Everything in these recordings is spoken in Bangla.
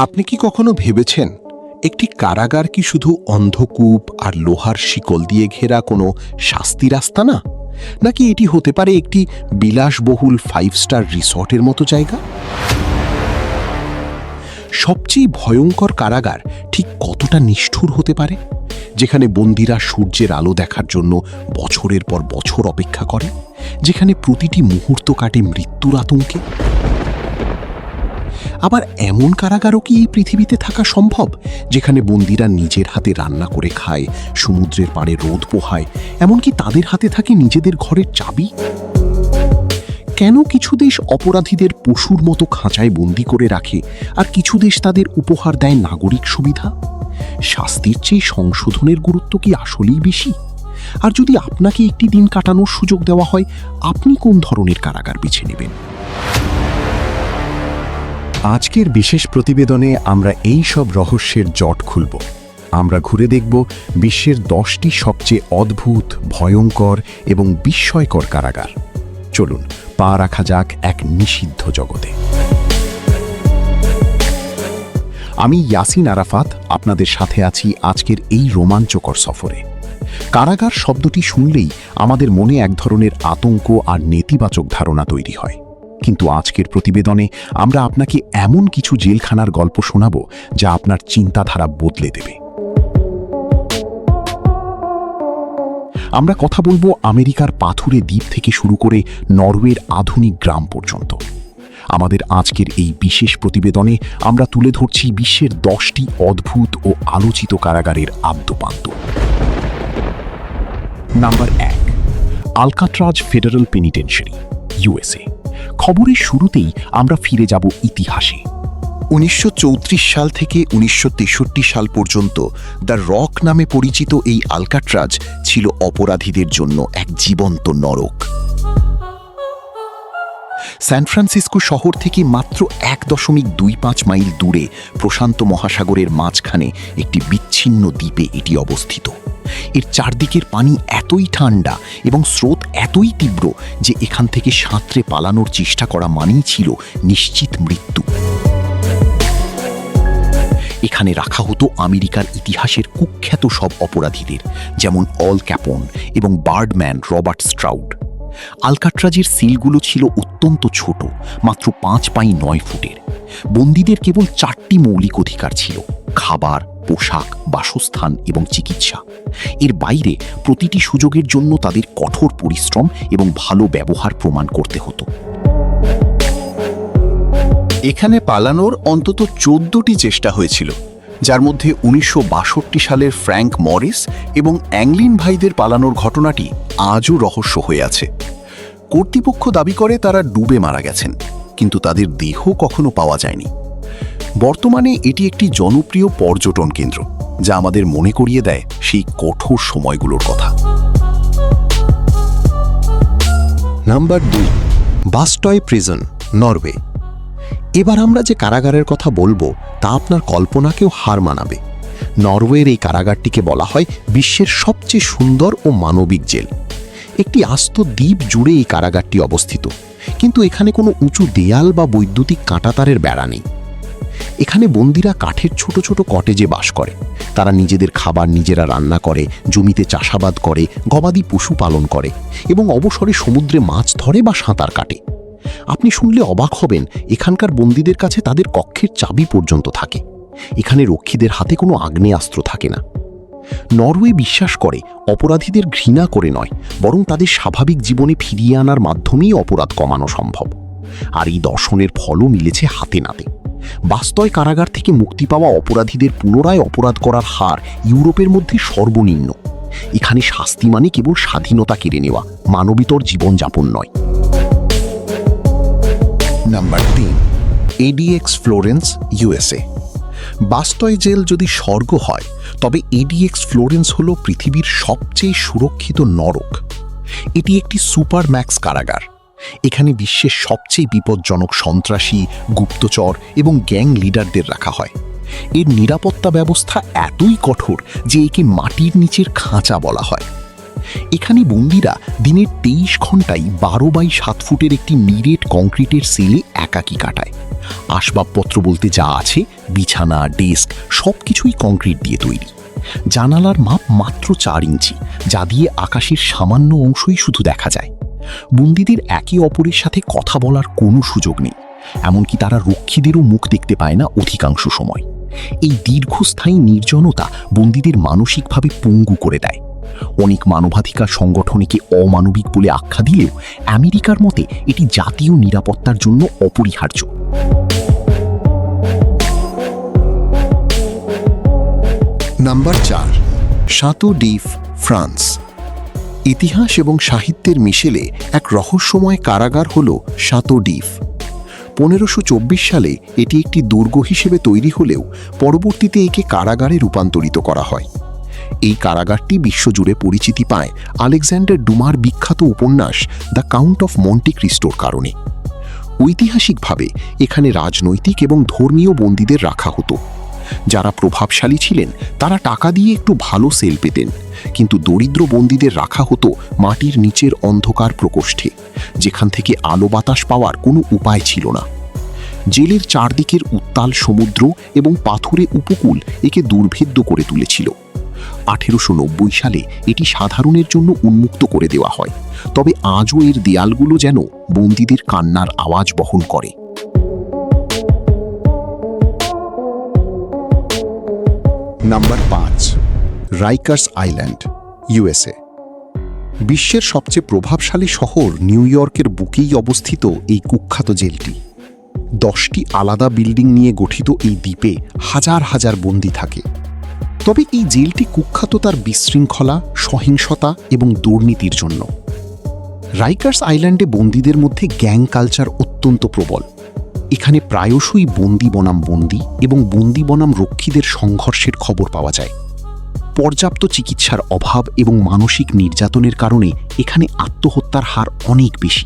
আপনি কি কখনো ভেবেছেন একটি কারাগার কি শুধু অন্ধকূপ আর লোহার শিকল দিয়ে ঘেরা কোনো শাস্তির আস্তানা, নাকি এটি হতে পারে একটি বিলাসবহুল 5 স্টার রিসর্টের মতো জায়গা? সবচেয়ে ভয়ঙ্কর কারাগার ঠিক কতটা নিষ্ঠুর হতে পারে, যেখানে বন্দীরা সূর্যের আলো দেখার জন্য বছরের পর বছর অপেক্ষা করে, যেখানে প্রতিটি মুহূর্ত কাটে মৃত্যুর আতঙ্কে? আবার এমন কারাগারও কি এই পৃথিবীতে থাকা সম্ভব, যেখানে বন্দীরা নিজের হাতে রান্না করে খায়, সমুদ্রের পাড়ে রোদ পোহায়, এমনকি তাদের হাতে থাকে নিজেদের ঘরের চাবি? কেন কিছু দেশ অপরাধীদের পশুর মতো খাঁচায় বন্দী করে রাখে আর কিছু দেশ তাদের উপহার দেয় নাগরিক সুবিধা? শাস্তির চেয়ে সংশোধনের গুরুত্ব কি আসলেই বেশি? আর যদি আপনাকে একটি দিন কাটানোর সুযোগ দেওয়া হয়, আপনি কোন ধরনের কারাগার বেছে নেবেন? আজকের বিশেষ প্রতিবেদনে আমরা এই সব রহস্যের জট খুলব। আমরা ঘুরে দেখব বিশ্বের 10টি সবচেয়ে অদ্ভুত, ভয়ঙ্কর এবং বিস্ময়কর কারাগার। চলুন পা রাখা যাক এক নিষিদ্ধ জগতে। আমি ইয়াসিন আরাফাত, আপনাদের সাথে আছি আজকের এই রোমাঞ্চকর সফরে। কারাগার শব্দটি শুনলেই আমাদের মনে এক ধরনের আতঙ্ক আর নেতিবাচক ধারণা তৈরি হয়, কিন্তু আজকের প্রতিবেদনে আমরা আপনাকে এমন কিছু জেলখানার গল্প শোনাব যা আপনার চিন্তাধারা বদলে দেবে। আমরা কথা বলবো আমেরিকার পাথুরে দ্বীপ থেকে শুরু করে নরওয়ের আধুনিক গ্রাম পর্যন্ত। আমাদের আজকের এই বিশেষ প্রতিবেদনে আমরা তুলে ধরছি বিশ্বের 10টি অদ্ভুত ও আলোচিত কারাগারের আদ্যোপান্ত। Number 1, Alcatraz federal penitentiary, USA. খবরের শুরুতেই আমরা ফিরে যাব ইতিহাসে। 1934 সাল থেকে 1963 সাল পর্যন্ত দ্য রক নামে পরিচিত এই আলকাট্রাজ ছিল অপরাধীদের জন্য এক জীবন্ত নরক। সান ফ্রান্সিসকো শহর থেকে মাত্র 1.25 মাইল দূরে প্রশান্ত মহাসাগরের মাঝখানে একটি বিচ্ছিন্ন দ্বীপে এটি অবস্থিত। এর চারদিকের পানি এতই ঠান্ডা এবং স্রোত এতই তীব্র যে এখান থেকে সাঁতরে পালানোর চেষ্টা করা মানেই ছিল নিশ্চিত মৃত্যু। এখানে রাখা হতো আমেরিকার ইতিহাসের কুখ্যাত সব অপরাধীদের, যেমন অল ক্যাপন এবং বার্ডম্যান রবার্ট স্ট্রাউড। আলকাট্রাজের সিলগুলো ছিল অত্যন্ত ছোট, মাত্র 5 বাই 9 ফুটের। বন্দীদের কেবল 4টি মৌলিক অধিকার ছিল: খাবার, পোশাক, বাসস্থান এবং চিকিৎসা। এর বাইরে প্রতিটি সুযোগের জন্য তাদের কঠোর পরিশ্রম এবং ভালো ব্যবহার প্রমাণ করতে হতো। এখানে পালানোর অন্তত 14টি চেষ্টা হয়েছিল, যার মধ্যে 1962 সালের ফ্র্যাঙ্ক মরিস এবং অ্যাংলিন ভাইদের পালানোর ঘটনাটি আজও রহস্য হয়ে আছে। কর্তৃপক্ষ দাবি করে তারা ডুবে মারা গেছেন, কিন্তু তাদের দেহ কখনো পাওয়া যায়নি। বর্তমানে এটি একটি জনপ্রিয় পর্যটন কেন্দ্র, যা আমাদের মনে করিয়ে দেয় সেই কঠোর সময়গুলোর কথা। Number 2, Bastoy prison, Norway. এবার আমরা যে কারাগারের কথা বলবো তা আপনার কল্পনাকেও হার মানাবে। নরওয়ের এই কারাগারটিকে বলা হয় বিশ্বের সবচেয়ে সুন্দর ও মানবিক জেল। একটি আস্ত দ্বীপ জুড়ে এই কারাগারটি অবস্থিত, কিন্তু এখানে কোনো উঁচু দেয়াল বা বৈদ্যুতিক কাঁটাতারের বেড়া নেই। এখানে বন্দীরা কাঠের ছোট ছোট কটেজে বাস করে। তারা নিজেদের খাবার নিজেরা রান্না করে, জমিতে চাষাবাদ করে, গবাদি পশু পালন করে এবং অবসরে সমুদ্রে মাছ ধরে বা সাঁতার কাটে। আপনি শুনলে অবাক হবেন, এখানকার বন্দীদের কাছে তাদের কক্ষের চাবি পর্যন্ত থাকে। এখানে রক্ষীদের হাতে কোনো আগ্নেয়াস্ত্র থাকে না। নরওয়ে বিশ্বাস করে অপরাধীদের ঘৃণা করে নয়, বরং তাদের স্বাভাবিক জীবনে ফিরিয়ে আনার মাধ্যমেই অপরাধ কমানো সম্ভব। আর এই দর্শনের ফলও মিলেছে হাতে নাতে। বাস্তয় কারাগার থেকে মুক্তি পাওয়া অপরাধীদের পুনরায় অপরাধ করার হার ইউরোপের মধ্যে সর্বনিম্ন। এখানে শাস্তি মানে কেবল স্বাধীনতা কেড়ে নেওয়া, মানবীতর জীবনযাপন নয়। Number 3, ADX Florence, USA. Bastoy জেল যদি স্বর্গ হয়, তবে এডিএক্স ফ্লোরেন্স হল পৃথিবীর সবচেয়ে সুরক্ষিত নরক। এটি একটি সুপার ম্যাক্স কারাগার। এখানে বিশ্বের সবচেয়ে বিপজ্জনক সন্ত্রাসী, গুপ্তচর এবং গ্যাং লিডারদের রাখা হয়। এর নিরাপত্তা ব্যবস্থা এতই কঠোর যে একে মাটির নিচের খাঁচা বলা হয়। এখানে বন্দীরা দিনের 23 ঘন্টায় 12x7 ফুটের একটি নিরেট কংক্রিটের সেলে একাকী কাটায়। আসবাবপত্র বলতে যা আছে, বিছানা, ডেস্ক সবকিছুই কংক্রিট দিয়ে তৈরি। জানালার মাপ মাত্র 4 ইঞ্চি, যা দিয়ে আকাশের সামান্য অংশই শুধু দেখা যায়। বন্দীদের একে অপরের সাথে কথা বলার কোনো সুযোগ নেই, এমনকি তারা রক্ষীদেরও মুখ দেখতে পায় না অধিকাংশ সময়। এই দীর্ঘস্থায়ী নির্জনতা বন্দীদের মানসিকভাবে পঙ্গু করে দেয়। অনেক মানবাধিকার সংগঠনকে অমানবিক বলে আখ্যা দিলেও আমেরিকার মতে এটি জাতীয় নিরাপত্তার জন্য অপরিহার্য। Number 4, Chateau d'If, France. ইতিহাস এবং সাহিত্যের মিশেলে এক রহস্যময় কারাগার হল শাতো ডিফ। 1524 সালে এটি একটি দুর্গ হিসেবে তৈরি হলেও পরবর্তীতে একে কারাগারে রূপান্তরিত করা হয়। এই কারাগারটি বিশ্বজুড়ে পরিচিতি পায় আলেকজান্ডার ডুমার বিখ্যাত উপন্যাস দ্য কাউন্ট অফ মন্টি ক্রিস্টোর কারণে। ঐতিহাসিকভাবে এখানে রাজনৈতিক এবং ধর্মীয় বন্দীদের রাখা হতো। যারা প্রভাবশালী ছিলেন তারা টাকা দিয়ে একটু ভালো সেল পেতেন, কিন্তু দরিদ্র বন্দীদের রাখা হতো মাটির নিচের অন্ধকার প্রকোষ্ঠে, যেখান থেকে আলো বাতাস পাওয়ার কোনো উপায় ছিল না। জেলের চারদিকের উত্তাল সমুদ্র এবং পাথুরে উপকূল একে দুর্ভেদ্য করে তুলেছিল। 1890 সালে এটি সাধারণের জন্য উন্মুক্ত করে দেওয়া হয়, তবে আজও এর দেয়ালগুলো যেন বন্দীদের কান্নার আওয়াজ বহন করে। Number 5, Rikers Island, USA. বিশ্বের সবচেয়ে প্রভাবশালী শহর নিউ ইয়র্কের বুকেই অবস্থিত এই কুখ্যাত জেলটি। 10টি আলাদা বিল্ডিং নিয়ে গঠিত এই দ্বীপে হাজার হাজার বন্দী থাকে। তবে এই জেলটি কুখ্যাত তার বিশৃঙ্খলা, সহিংসতা এবং দুর্নীতির জন্য। রাইকার্স আইল্যান্ডে বন্দীদের মধ্যে গ্যাং কালচার অত্যন্ত প্রবল। এখানে প্রায়শই বন্দী বনাম বন্দী এবং বন্দী বনাম রক্ষীদের সংঘর্ষের খবর পাওয়া যায়। পর্যাপ্ত চিকিৎসার অভাব এবং মানসিক নির্যাতনের কারণে এখানে আত্মহত্যার হার অনেক বেশি।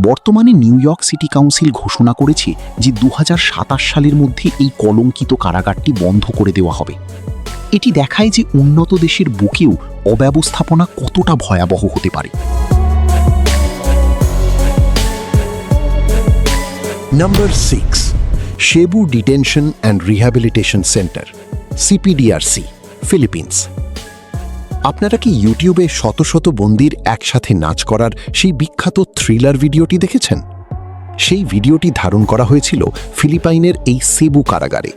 বর্তমানে নিউ ইয়র্ক সিটি কাউন্সিল ঘোষণা করেছে যে 2027 সালের মধ্যে এই কলঙ্কিত কারাগারটি বন্ধ করে দেওয়া হবে। এটি দেখায় যে উন্নত দেশের বুকেও অব্যবস্থাপনা কতটা ভয়াবহ হতে পারে। Number 6, Cebu detention and rehabilitation centre, CPDRC, Philippines. আপনারা কি ইউটিউবে শত শত বন্দীর একসাথে নাচ করার সেই বিখ্যাত থ্রিলার ভিডিওটি দেখেছেন? সেই ভিডিওটি ধারণ করা হয়েছিল ফিলিপাইনের এই সেবু কারাগারে।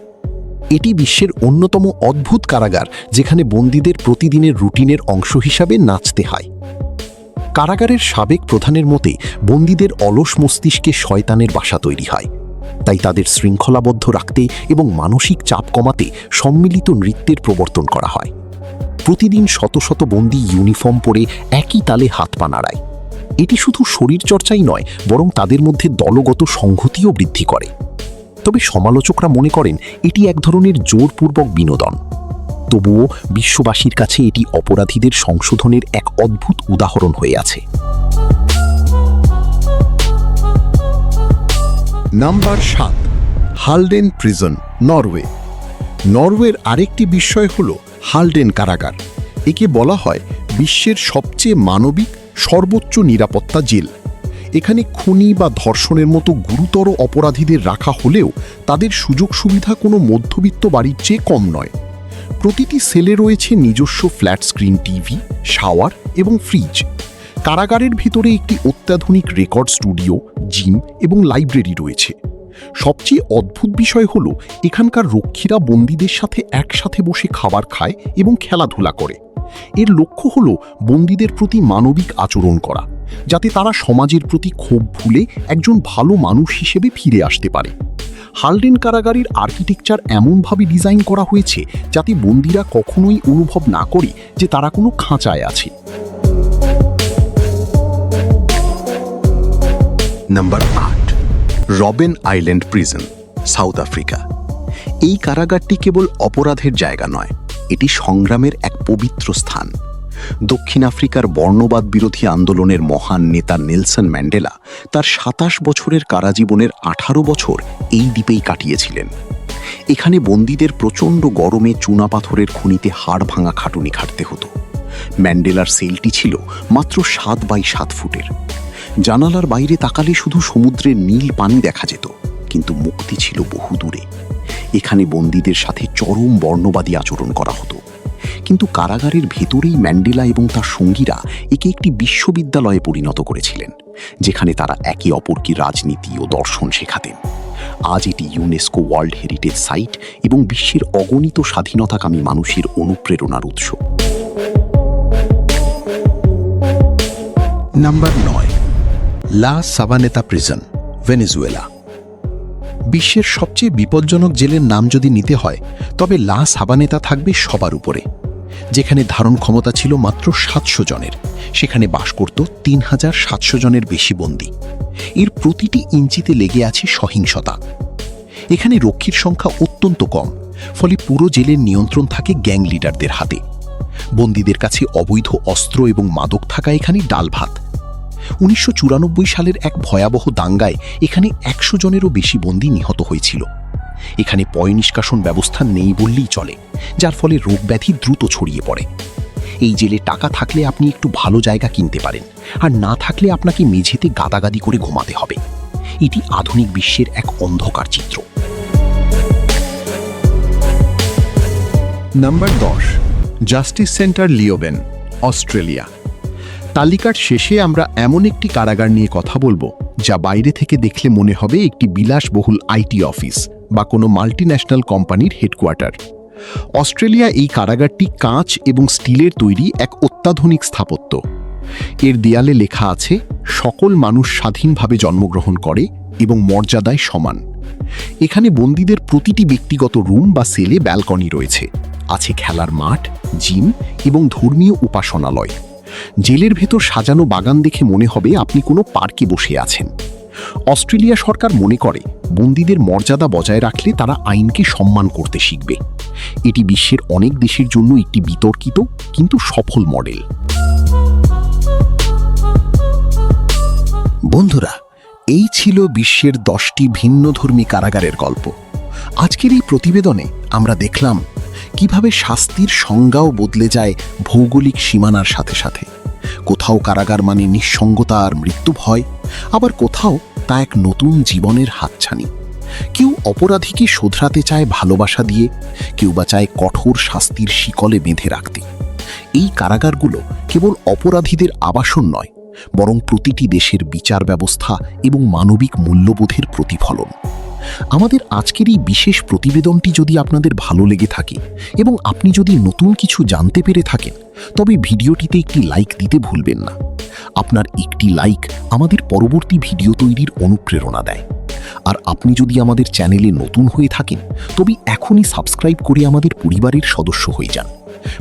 এটি বিশ্বের অন্যতম অদ্ভুত কারাগার, যেখানে বন্দীদের প্রতিদিনের রুটিনের অংশ হিসাবে নাচতে হয়। কারাগারের সাবেক প্রধানের মতে বন্দীদের অলস মস্তিষ্কে শয়তানের বাসা তৈরি হয়, তাই তাদের শৃঙ্খলাবদ্ধ রাখতে এবং মানসিক চাপ কমাতে সম্মিলিত নৃত্যের প্রবর্তন করা হয়। প্রতিদিন শত শত বন্দী ইউনিফর্ম পরে একই তালে হাত পা নাড়ায়। এটি শুধু শরীরচর্চাই নয়, বরং তাদের মধ্যে দলগত সংহতিও বৃদ্ধি করে। তবে সমালোচকরা মনে করেন এটি এক ধরনের জোরপূর্বক বিনোদন। তবুও বিশ্ববাসীর কাছে এটি অপরাধীদের সংশোধনের এক অদ্ভুত উদাহরণ হয়ে আছে। Number 7, Halden prison, Norway. নরওয়ের আরেকটি বিস্ময় হল হালডেন কারাগার। একে বলা হয় বিশ্বের সবচেয়ে মানবিক, সর্বোচ্চ নিরাপত্তা জেল। এখানে খুনি বা ধর্ষণের মতো গুরুতর অপরাধীদের রাখা হলেও তাদের সুযোগ সুবিধা কোনো মধ্যবিত্ত বাড়ির চেয়ে কম নয়। প্রতিটি সেলে রয়েছে নিজস্ব ফ্ল্যাট স্ক্রিন টিভি, শাওয়ার এবং ফ্রিজ। কারাগারের ভিতরে একটি অত্যাধুনিক রেকর্ড স্টুডিও, জিম এবং লাইব্রেরি রয়েছে। সবচেয়ে অদ্ভুত বিষয় হল এখানকার রক্ষীরা বন্দীদের সাথে একসাথে বসে খাবার খায় এবং খেলাধুলা করে। এর লক্ষ্য হল বন্দীদের প্রতি মানবিক আচরণ করা, যাতে তারা সমাজের প্রতি ক্ষোভ ভুলে একজন ভালো মানুষ হিসেবে ফিরে আসতে পারে। হালডেন কারাগারের আর্কিটেকচার এমনভাবে ডিজাইন করা হয়েছে যাতে বন্দীরা কখনোই অনুভব না করে যে তারা কোনো খাঁচায় আছে। Number 8, Robben Island prison, South Africa. এই কারাগারটি কেবল অপরাধের জায়গা নয়, এটি সংগ্রামের এক পবিত্র স্থান। দক্ষিণ আফ্রিকার বর্ণবাদ বিরোধী আন্দোলনের মহান নেতা নেলসন ম্যান্ডেলা তার 27 বছরের কারাজীবনের 18 বছর এই দ্বীপেই কাটিয়েছিলেন। এখানে বন্দীদের প্রচণ্ড গরমে চুনাপাথরের খনিতে হাড় ভাঙা খাটুনি খাটতে হতো। ম্যান্ডেলার সেলটি ছিল মাত্র 7x7 ফুটের। জানালার বাইরে তাকালে শুধু সমুদ্রের নীল পানি দেখা যেত, কিন্তু মুক্তি ছিল বহু দূরে। এখানে বন্দীদের সাথে চরম বর্ণবাদী আচরণ করা হতো, কিন্তু কারাগারের ভেতরেই ম্যান্ডেলা এবং তার সঙ্গীরা একে একটি বিশ্ববিদ্যালয়ে পরিণত করেছিলেন, যেখানে তারা একে অপরকে রাজনীতি ও দর্শন শেখাতেন। আজ এটি ইউনেস্কো ওয়ার্ল্ড হেরিটেজ সাইট এবং বিশ্বের অগণিত স্বাধীনতাকামী মানুষের অনুপ্রেরণার উৎস। নাম্বার 9, লা সাবানেতা প্রিজন, ভেনেজুয়েলা। বিশ্বের সবচেয়ে বিপজ্জনক জেলের নাম যদি নিতে হয়, তবে লা সাবানেতা থাকবে সবার উপরে। যেখানে ধারণ ক্ষমতা ছিল মাত্র 700 জনের, সেখানে বাস করত 3700 জনের বেশি বন্দী। এর প্রতিটি ইঞ্চিতে লেগে আছে সহিংসতা। এখানে রক্ষীর সংখ্যা অত্যন্ত কম, ফলে পুরো জেলের নিয়ন্ত্রণ থাকে গ্যাং লিডারদের হাতে। বন্দীদের কাছে অবৈধ অস্ত্র এবং মাদক থাকা এখানে ডালভাত। 1994 সালের এক ভয়াবহ দাঙ্গায় এখানে 100 জনেরও বেশি বন্দী নিহত হয়েছিল। এখানে পয়ঃনিষ্কাশন ব্যবস্থা নেই বললেই চলে, যার ফলে রোগব্যাধি দ্রুত ছড়িয়ে পড়ে। এই জেলে টাকা থাকলে আপনি একটু ভালো জায়গা কিনতে পারেন, আর না থাকলে আপনাকে মেঝেতে গাদাগাদি করে ঘুমাতে হবে। এটি আধুনিক বিশ্বের এক অন্ধকার চিত্র। Number 10, Justice Centre Leoben, Australia. তালিকার শেষে আমরা এমন একটি কারাগার নিয়ে কথা বলবো যা বাইরে থেকে দেখলে মনে হবে একটি বিলাসবহুল আইটি অফিস বা কোনো মাল্টিন্যাশনাল কোম্পানির হেডকোয়ার্টার। অস্ট্রেলিয়া এই কারাগারটি কাঁচ এবং স্টিলের তৈরি এক অত্যাধুনিক স্থাপত্য। এর দেয়ালে লেখা আছে, সকল মানুষ স্বাধীনভাবে জন্মগ্রহণ করে এবং মর্যাদায় সমান। এখানে বন্দীদের প্রতিটি ব্যক্তিগত রুম বা সেলে ব্যালকনি রয়েছে, আছে খেলার মাঠ, জিম এবং ধর্মীয় উপাসনালয়। জেলের ভেতর সাজানো বাগান দেখে মনে হবে আপনি কোনো পার্কে বসে আছেন। অস্ট্রেলিয়া সরকার মনে করে বন্দীদের মর্যাদা বজায় রাখলে তারা আইনকে সম্মান করতে শিখবে। এটি বিশ্বের অনেক দেশের জন্য একটি বিতর্কিত কিন্তু সফল মডেল। বন্ধুরা, এই ছিল বিশ্বের 10টি ভিন্নধর্মী কারাগারের গল্প। আজকের এই প্রতিবেদনে আমরা দেখলাম কিভাবে শাস্তির সংজ্ঞাও বদলে যায় ভৌগোলিক সীমানার সাথে সাথে। কোথাও কারাগার মানে নিঃসঙ্গতা আর মৃত্যু ভয়, আবার কোথাও তা এক নতুন জীবনের হাতছানি। কেউ অপরাধীকে শোধরাতে চায় ভালোবাসা দিয়ে, কেউ বা চায় কঠোর শাস্তির শিকলে বেঁধে রাখতে। এই কারাগারগুলো কেবল অপরাধীদের আবাসন নয়, বরং প্রতিটি দেশের বিচার ব্যবস্থা এবং মানবিক মূল্যবোধের প্রতিফলন। আমাদের আজকের এই বিশেষ প্রতিবেদনটি যদি আপনাদের ভালো লেগে থাকে এবং আপনি যদি নতুন কিছু জানতে পেরে থাকেন, তবে ভিডিওটিতে একটি লাইক দিতে ভুলবেন না। আপনার একটি লাইক আমাদের পরবর্তী ভিডিও তৈরির অনুপ্রেরণা দেয়। আর আপনি যদি আমাদের চ্যানেলে নতুন হয়ে থাকেন, তবে এখনই সাবস্ক্রাইব করে আমাদের পরিবারের সদস্য হয়ে যান।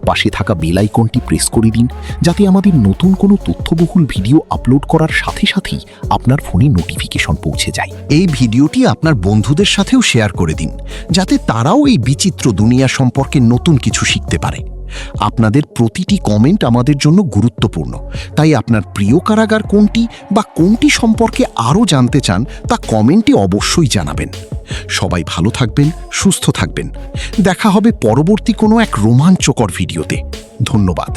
পাশে থাকা বেল আইকনটি প্রেস করে দিন, যাতে আমাদের নতুন কোনো তথ্যবহুল ভিডিও আপলোড করার সাথে সাথেই আপনার ফোনে নোটিফিকেশন পৌঁছে যায়। এই ভিডিওটি আপনার বন্ধুদের সাথেও শেয়ার করে দিন, যাতে তারাও এই বিচিত্র দুনিয়া সম্পর্কে নতুন কিছু শিখতে পারে। আপনাদের প্রতিটি কমেন্ট আমাদের জন্য গুরুত্বপূর্ণ, তাই আপনার প্রিয় কারাগার কোনটি বা কোনটি সম্পর্কে আরও জানতে চান তা কমেন্টে অবশ্যই জানাবেন। সবাই ভালো থাকবেন, সুস্থ থাকবেন। দেখা হবে পরবর্তী কোনো এক রোমাঞ্চকর ভিডিওতে। ধন্যবাদ।